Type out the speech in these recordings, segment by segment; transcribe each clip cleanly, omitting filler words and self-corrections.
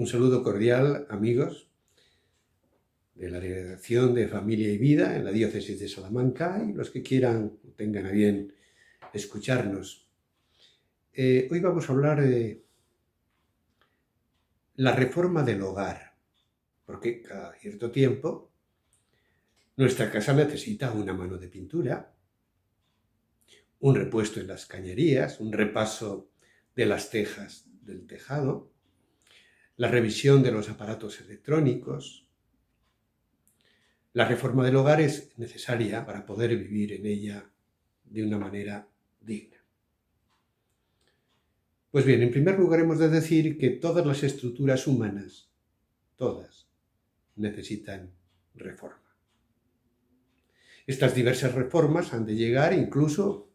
Un saludo cordial, amigos de la Delegación de Familia y Vida en la Diócesis de Salamanca y los que quieran, tengan a bien escucharnos. Hoy vamos a hablar de la reforma del hogar, porque cada cierto tiempo nuestra casa necesita una mano de pintura, un repuesto en las cañerías, un repaso de las tejas del tejado, la revisión de los aparatos electrónicos. La reforma del hogar es necesaria para poder vivir en ella de una manera digna. Pues bien, en primer lugar hemos de decir que todas las estructuras humanas, todas, necesitan reforma. Estas diversas reformas han de llegar incluso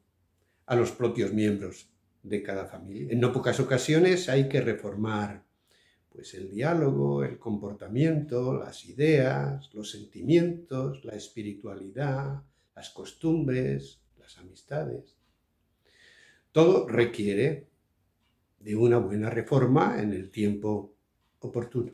a los propios miembros de cada familia. En no pocas ocasiones hay que reformar el diálogo, el comportamiento, las ideas, los sentimientos, la espiritualidad, las costumbres, las amistades. Todo requiere de una buena reforma en el tiempo oportuno.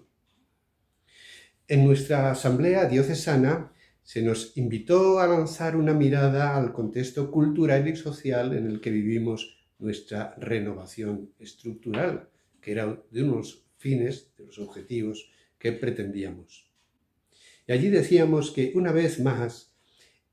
En nuestra asamblea diocesana se nos invitó a lanzar una mirada al contexto cultural y social en el que vivimos nuestra renovación estructural, que era de unos fines, de los objetivos que pretendíamos. Y allí decíamos que una vez más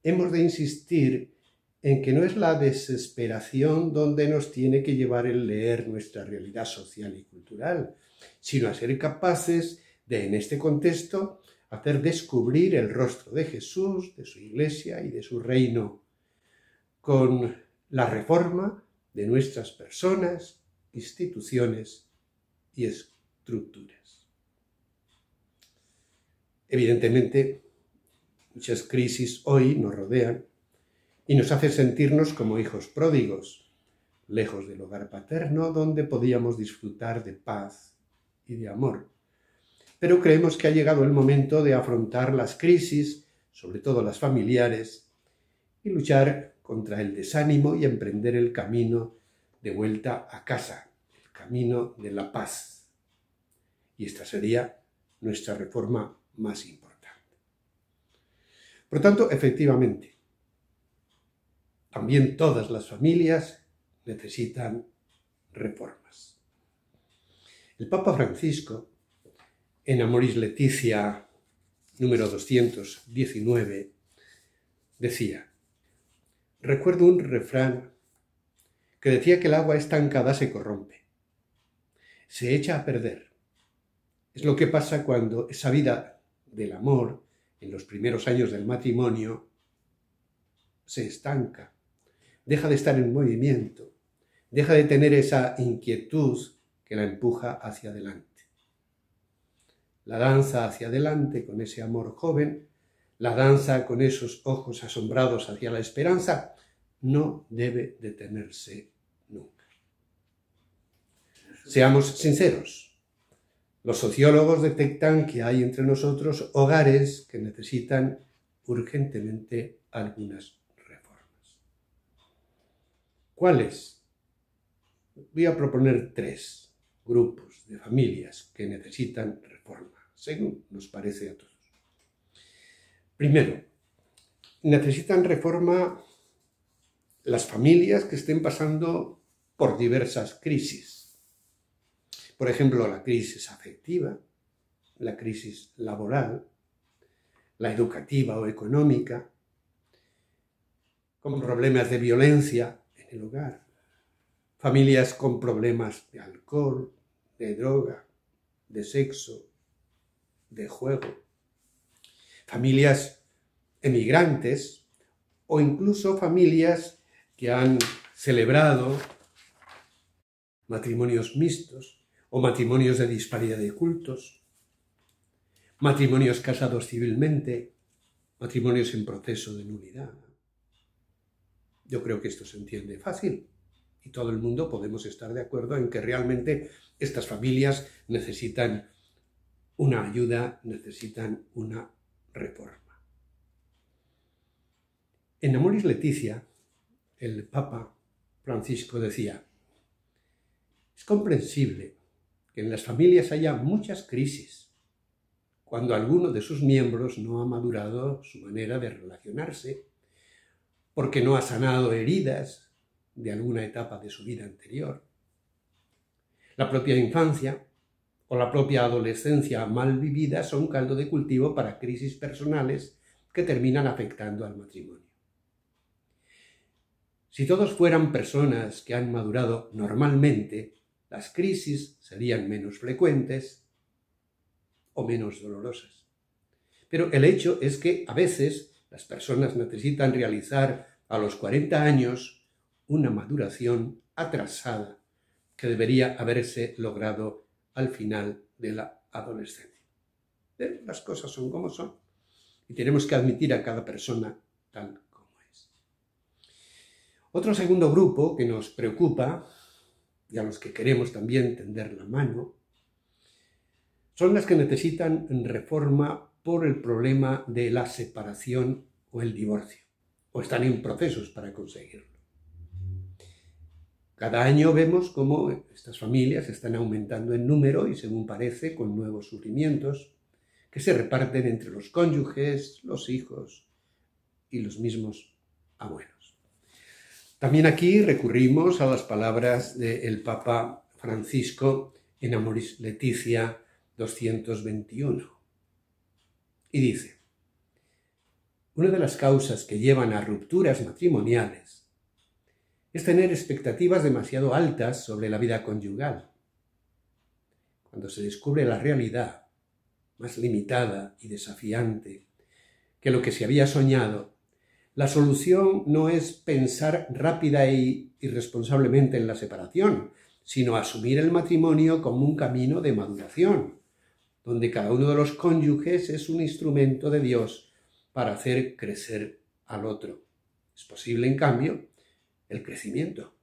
hemos de insistir en que no es la desesperación donde nos tiene que llevar el leer nuestra realidad social y cultural, sino a ser capaces de, en este contexto, hacer descubrir el rostro de Jesús, de su Iglesia y de su reino, con la reforma de nuestras personas, instituciones y estructuras. Evidentemente, muchas crisis hoy nos rodean y nos hacen sentirnos como hijos pródigos, lejos del hogar paterno donde podíamos disfrutar de paz y de amor. Pero creemos que ha llegado el momento de afrontar las crisis, sobre todo las familiares, y luchar contra el desánimo y emprender el camino de vuelta a casa, el camino de la paz. Y esta sería nuestra reforma más importante. Por tanto, efectivamente, también todas las familias necesitan reformas. El Papa Francisco, en Amoris Laetitia número 219, decía: recuerdo un refrán que decía que el agua estancada se corrompe, se echa a perder. Es lo que pasa cuando esa vida del amor, en los primeros años del matrimonio, se estanca, deja de estar en movimiento, deja de tener esa inquietud que la empuja hacia adelante. La danza hacia adelante con ese amor joven, la danza con esos ojos asombrados hacia la esperanza, no debe detenerse nunca. Seamos sinceros. Los sociólogos detectan que hay entre nosotros hogares que necesitan urgentemente algunas reformas. ¿Cuáles? Voy a proponer 3 grupos de familias que necesitan reforma, según nos parece a todos. Primero, necesitan reforma las familias que estén pasando por diversas crisis. Por ejemplo, la crisis afectiva, la crisis laboral, la educativa o económica, con problemas de violencia en el hogar, familias con problemas de alcohol, de droga, de sexo, de juego, familias emigrantes o incluso familias que han celebrado matrimonios mixtos o matrimonios de disparidad de cultos, matrimonios casados civilmente, matrimonios en proceso de nulidad. Yo creo que esto se entiende fácil y todo el mundo podemos estar de acuerdo en que realmente estas familias necesitan una ayuda, necesitan una reforma. En Amoris Laetitia, el Papa Francisco decía: es comprensible que en las familias haya muchas crisis, cuando alguno de sus miembros no ha madurado su manera de relacionarse, porque no ha sanado heridas de alguna etapa de su vida anterior. La propia infancia o la propia adolescencia mal vivida son caldo de cultivo para crisis personales que terminan afectando al matrimonio. Si todos fueran personas que han madurado normalmente, las crisis serían menos frecuentes o menos dolorosas. Pero el hecho es que a veces las personas necesitan realizar a los 40 años una maduración atrasada que debería haberse logrado al final de la adolescencia. Pero las cosas son como son y tenemos que admitir a cada persona tal como es. Otro segundo grupo que nos preocupa y a los que queremos también tender la mano son las que necesitan reforma por el problema de la separación o el divorcio, o están en procesos para conseguirlo. Cada año vemos cómo estas familias están aumentando en número y, según parece, con nuevos sufrimientos que se reparten entre los cónyuges, los hijos y los mismos abuelos. También aquí recurrimos a las palabras del Papa Francisco en Amoris Laetitia 221. Y dice: una de las causas que llevan a rupturas matrimoniales es tener expectativas demasiado altas sobre la vida conyugal. Cuando se descubre la realidad, más limitada y desafiante que lo que se había soñado, la solución no es pensar rápida e irresponsablemente en la separación, sino asumir el matrimonio como un camino de maduración, donde cada uno de los cónyuges es un instrumento de Dios para hacer crecer al otro. Es posible, en cambio, el crecimiento,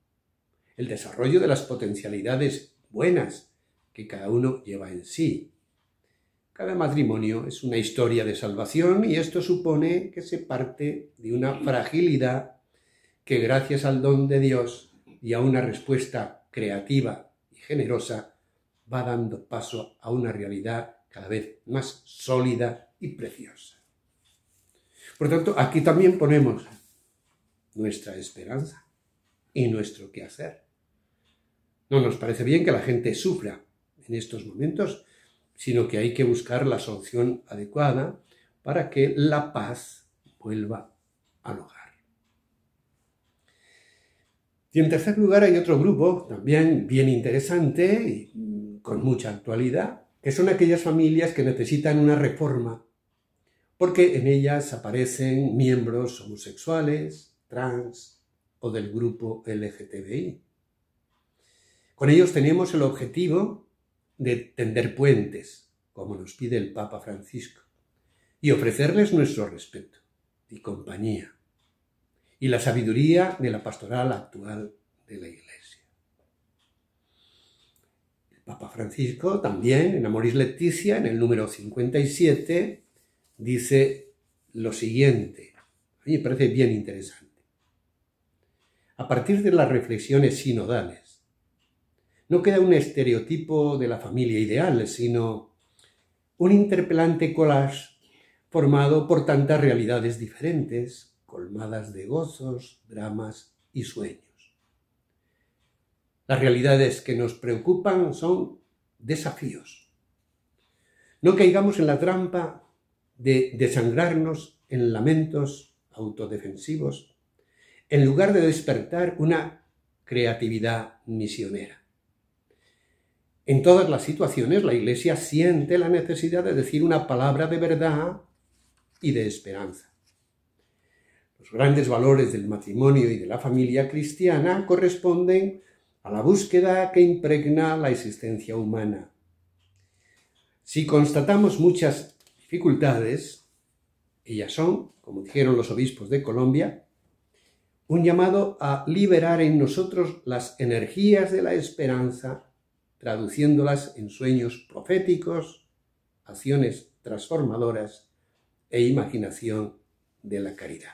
el desarrollo de las potencialidades buenas que cada uno lleva en sí. Cada matrimonio es una historia de salvación y esto supone que se parte de una fragilidad que, gracias al don de Dios y a una respuesta creativa y generosa, va dando paso a una realidad cada vez más sólida y preciosa. Por tanto, aquí también ponemos nuestra esperanza y nuestro quehacer. No nos parece bien que la gente sufra en estos momentos, sino que hay que buscar la solución adecuada para que la paz vuelva al hogar. Y en tercer lugar hay otro grupo también bien interesante y con mucha actualidad, que son aquellas familias que necesitan una reforma, porque en ellas aparecen miembros homosexuales, trans o del grupo LGTBI. Con ellos tenemos el objetivo de tender puentes, como nos pide el Papa Francisco, y ofrecerles nuestro respeto y compañía, y la sabiduría de la pastoral actual de la Iglesia. El Papa Francisco también, en Amoris Laetitia, en el número 57, dice lo siguiente. A mí me parece bien interesante. A partir de las reflexiones sinodales, no queda un estereotipo de la familia ideal, sino un interpelante collage formado por tantas realidades diferentes, colmadas de gozos, dramas y sueños. Las realidades que nos preocupan son desafíos. No caigamos en la trampa de desangrarnos en lamentos autodefensivos, en lugar de despertar una creatividad misionera. En todas las situaciones, la Iglesia siente la necesidad de decir una palabra de verdad y de esperanza. Los grandes valores del matrimonio y de la familia cristiana corresponden a la búsqueda que impregna la existencia humana. Si constatamos muchas dificultades, ellas son, como dijeron los obispos de Colombia, un llamado a liberar en nosotros las energías de la esperanza, traduciéndolas en sueños proféticos, acciones transformadoras e imaginación de la caridad.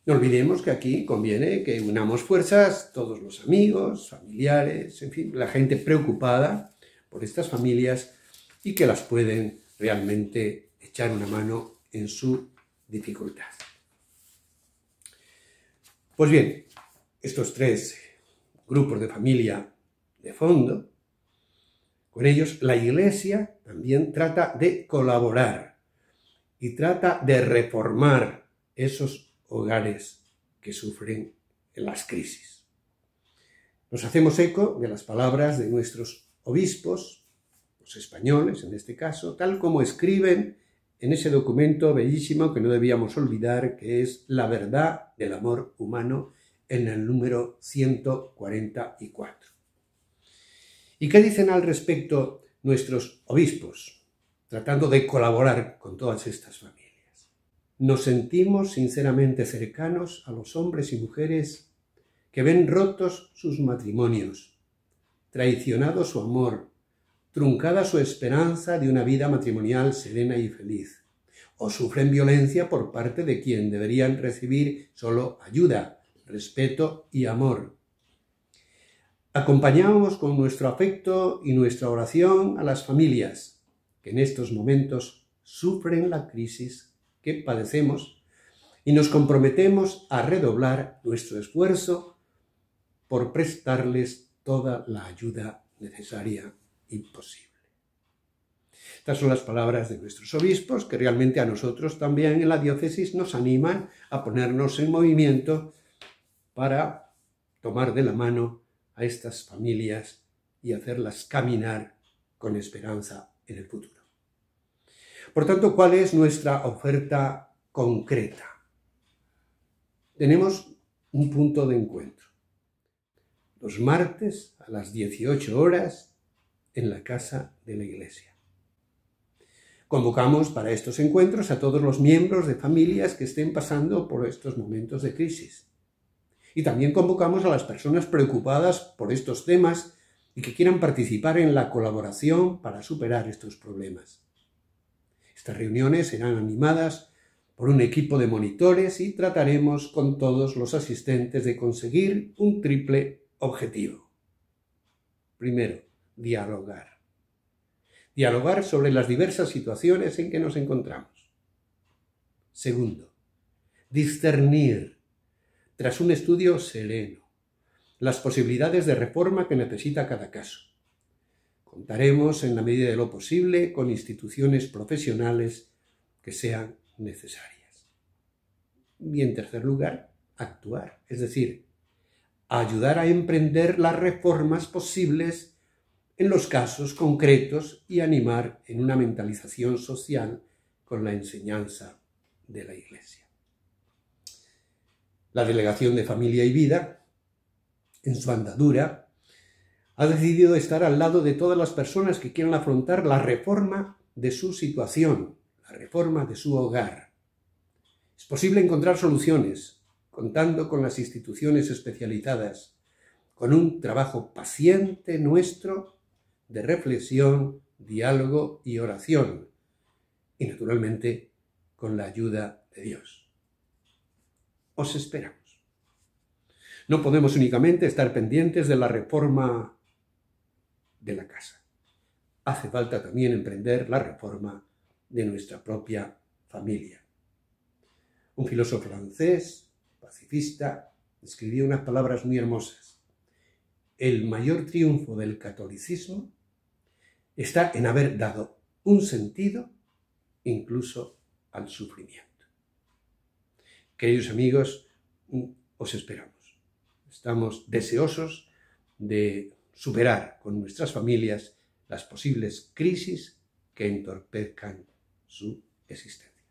No olvidemos que aquí conviene que unamos fuerzas todos los amigos, familiares, en fin, la gente preocupada por estas familias y que las pueden realmente echar una mano en su dificultad. Pues bien, estos tres grupos de familia de fondo, con ellos la Iglesia también trata de colaborar y trata de reformar esos hogares que sufren las crisis. Nos hacemos eco de las palabras de nuestros obispos, los españoles en este caso, tal como escriben en ese documento bellísimo que no debíamos olvidar, que es La verdad del amor humano, en el número 144. ¿Y qué dicen al respecto nuestros obispos, tratando de colaborar con todas estas familias? Nos sentimos sinceramente cercanos a los hombres y mujeres que ven rotos sus matrimonios, traicionado su amor, truncada su esperanza de una vida matrimonial serena y feliz, o sufren violencia por parte de quien deberían recibir solo ayuda, respeto y amor. Acompañamos con nuestro afecto y nuestra oración a las familias que en estos momentos sufren la crisis que padecemos y nos comprometemos a redoblar nuestro esfuerzo por prestarles toda la ayuda necesaria y posible. Estas son las palabras de nuestros obispos que realmente a nosotros también en la diócesis nos animan a ponernos en movimiento para tomar de la mano a estas familias y hacerlas caminar con esperanza en el futuro. Por tanto, ¿cuál es nuestra oferta concreta? Tenemos un punto de encuentro. Los martes a las 18 horas en la casa de la Iglesia. Convocamos para estos encuentros a todos los miembros de familias que estén pasando por estos momentos de crisis. Y también convocamos a las personas preocupadas por estos temas y que quieran participar en la colaboración para superar estos problemas. Estas reuniones serán animadas por un equipo de monitores y trataremos con todos los asistentes de conseguir un triple objetivo. Primero, dialogar. Dialogar sobre las diversas situaciones en que nos encontramos. Segundo, discernir, tras un estudio sereno, las posibilidades de reforma que necesita cada caso. Contaremos, en la medida de lo posible, con instituciones profesionales que sean necesarias. Y en tercer lugar, actuar, es decir, ayudar a emprender las reformas posibles en los casos concretos y animar en una mentalización social con la enseñanza de la Iglesia. La Delegación de Familia y Vida, en su andadura, ha decidido estar al lado de todas las personas que quieran afrontar la reforma de su situación, la reforma de su hogar. Es posible encontrar soluciones, contando con las instituciones especializadas, con un trabajo paciente nuestro de reflexión, diálogo y oración, y naturalmente con la ayuda de Dios. Os esperamos. No podemos únicamente estar pendientes de la reforma de la casa. Hace falta también emprender la reforma de nuestra propia familia. Un filósofo francés, pacifista, escribió unas palabras muy hermosas. El mayor triunfo del catolicismo está en haber dado un sentido incluso al sufrimiento. Queridos amigos, os esperamos. Estamos deseosos de superar con nuestras familias las posibles crisis que entorpezcan su existencia.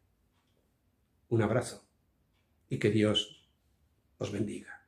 Un abrazo y que Dios os bendiga.